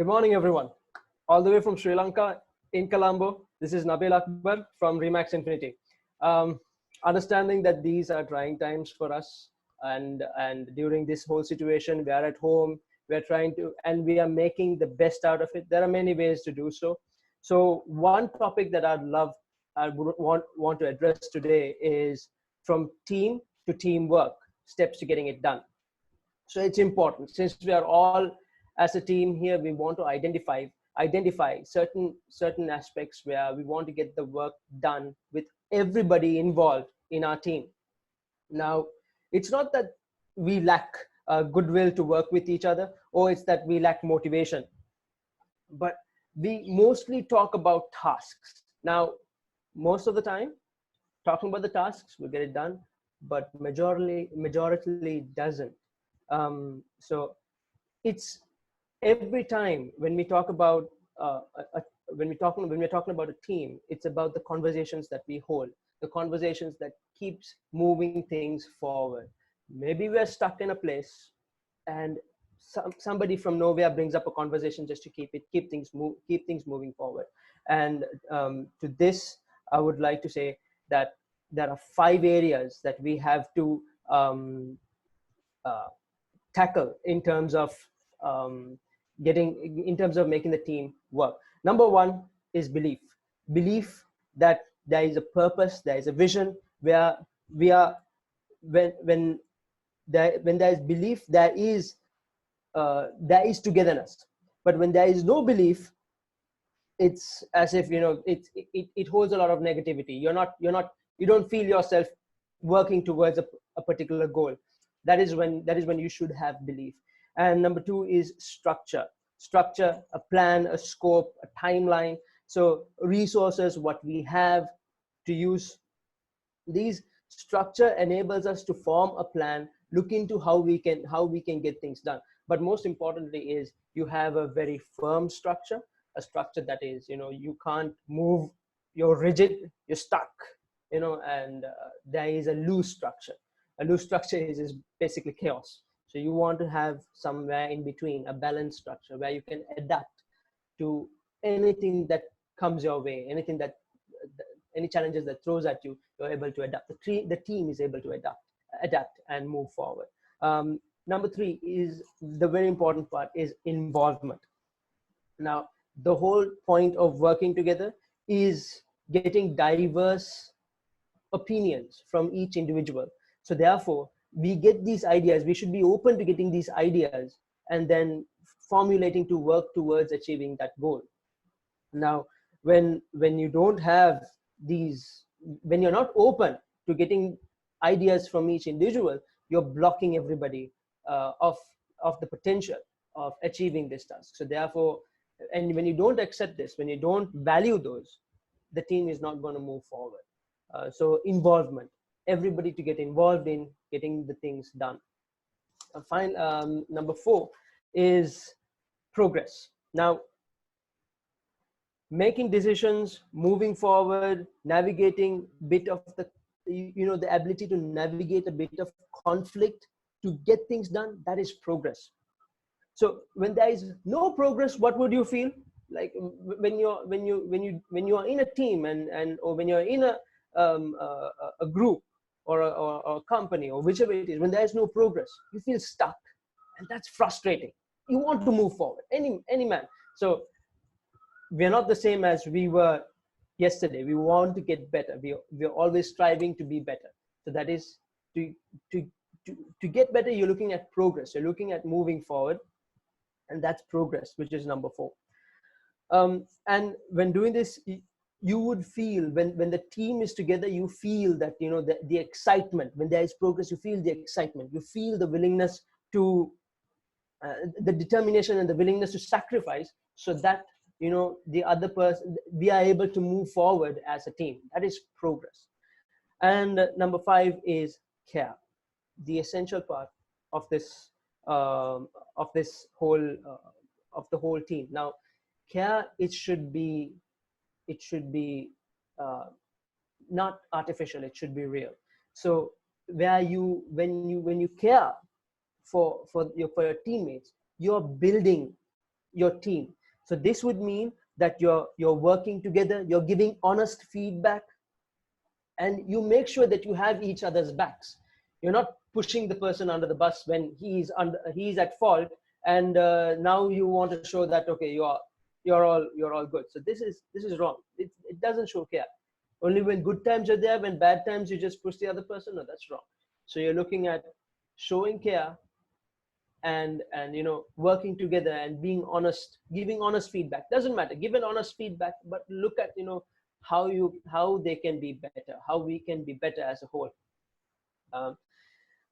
Good morning, everyone. All the way from Sri Lanka in Colombo, this is Nabeel Akbar from Remax Infinity. Um, Understanding that these are trying times for us, and during this whole situation, we are at home. We are trying to, and we are making the best out of it. There are many ways to do so. So one topic that I would want to address today is from team to teamwork, steps to getting it done. So it's important, since we are all as a team here, we want to identify certain aspects where we want to get the work done with everybody involved in our team. Now, it's not that we lack goodwill to work with each other, or it's that we lack motivation, but we mostly talk about tasks. Now, most of the time, talking about the tasks, we get it done, but majority doesn't. So it's every time when we talk about when we're talking about a team, it's about the conversations that we hold, the conversations that keeps moving things forward. Maybe we're stuck in a place, and somebody from nowhere brings up a conversation just to keep things moving forward. And to this, I would like to say that there are 5 areas that we have to uh, tackle in terms of um, in terms of making the team work. Number one is belief that there is a purpose, there is a vision, where we are when there is belief, there is togetherness. But when there is no belief, it's as if, it holds a lot of negativity. You don't feel yourself working towards a particular goal. That is when you should have belief. And number two is structure, a plan, a scope, a timeline. So resources, what we have to use. These structure enables us to form a plan, look into how we can get things done. But most importantly is you have a very firm structure, a structure that is, you can't move, you're rigid, you're stuck, and there is a loose structure. A loose structure is basically chaos. So you want to have somewhere in between, a balanced structure where you can adapt to anything that comes your way, any challenges that throws at you. You're able to adapt. The team is able to adapt and move forward. Number three is the very important part, is involvement. Now, the whole point of working together is getting diverse opinions from each individual. So therefore, we get these ideas. We should be open to getting these ideas and then formulating to work towards achieving that goal. Now, when you don't have these, when you're not open to getting ideas from each individual, you're blocking everybody of the potential of achieving this task. So therefore, and when you don't accept this, when you don't value those, the team is not going to move forward. So involvement, everybody to get involved in getting the things done. Number four is progress. Now, making decisions, moving forward, navigating bit of the ability to navigate a bit of conflict to get things done, that is progress. So when there is no progress, what would you feel like when you are in a team, or when you're in a group, or a company, or whichever it is? When there is no progress, you feel stuck, and that's frustrating. You want to move forward, any man. So we're not the same as we were yesterday. We want to get better. We're always striving to be better. So that is to get better. You're looking at progress. You're looking at moving forward, and that's progress, which is number four. And when doing this, you would feel, when the team is together, you feel that, the excitement. When there is progress, you feel the excitement. You feel the willingness to, the determination and the willingness to sacrifice, so that, the other person, we are able to move forward as a team. That is progress. And number five is care, the essential part of this whole of the whole team. Now, care, it should be uh, not artificial. It should be real. So when you care for your teammates, you're building your team. So this would mean that you're working together, you're giving honest feedback, and you make sure that you have each other's backs. You're not pushing the person under the bus when he's at fault, and now you want to show that, okay, you're all good. So this is wrong. It doesn't show care. Only when good times are there, when bad times you just push the other person. No, that's wrong. So you're looking at showing care, and working together and being honest, giving honest feedback. Doesn't matter, give an honest feedback, but look at how they can be better, how we can be better as a whole. um,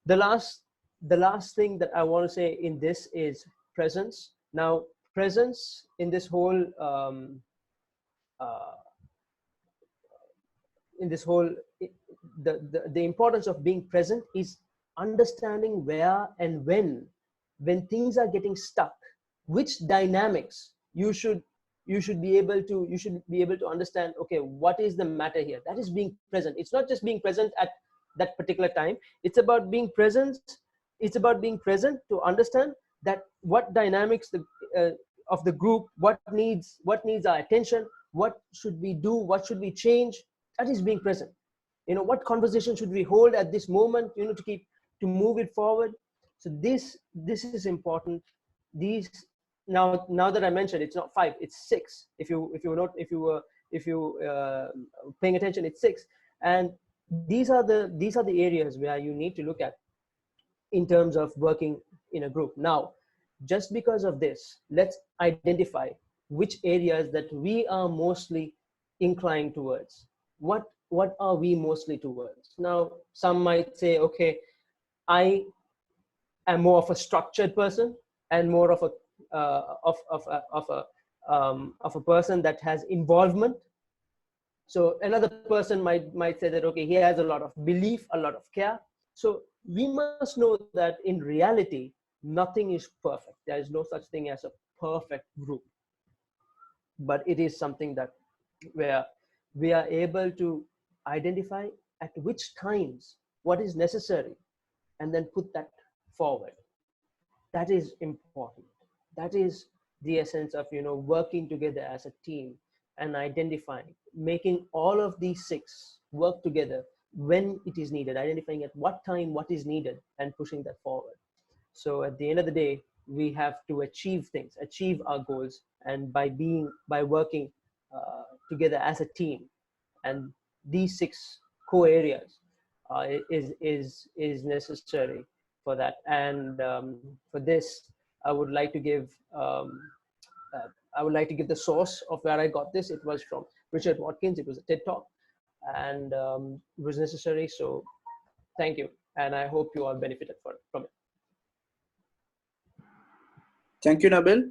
the last thing that I want to say in this is presence. Now, presence in this whole uh, in this whole the importance of being present is understanding where and when things are getting stuck, which dynamics you should be able to understand. Okay, what is the matter here? That is being present. It's not just being present at that particular time. It's about being present. It's about being present to understand that what dynamics of the group, what needs our attention, what should we do, what should we change. That is being present. What conversation should we hold at this moment, to move it forward. So this is important. These now that I mentioned, it's not 5, it's 6. If you paying attention, it's 6. And these are the areas where you need to look at in terms of working in a group. Now, just because of this, let's identify which areas that we are mostly inclined towards. What are we mostly towards? Now, some might say, okay, I am more of a structured person and more of a of a person that has involvement. So another person might say that, okay, he has a lot of belief, a lot of care. So we must know that in reality, nothing is perfect. There is no such thing as a perfect group, but it is something that where we are able to identify at which times what is necessary and then put that forward. That is important. That is the essence of working together as a team and identifying, making all of these 6 work together when it is needed, identifying at what time what is needed and pushing that forward. So at the end of the day, we have to achieve things, achieve our goals, and by working together as a team. And these 6 core areas is necessary for that. And for this, I would like to give the source of where I got this. It was from Richard Watkins. It was a TED talk, and it was necessary. So thank you, and I hope you all benefited from it. Thank you, Nabeel.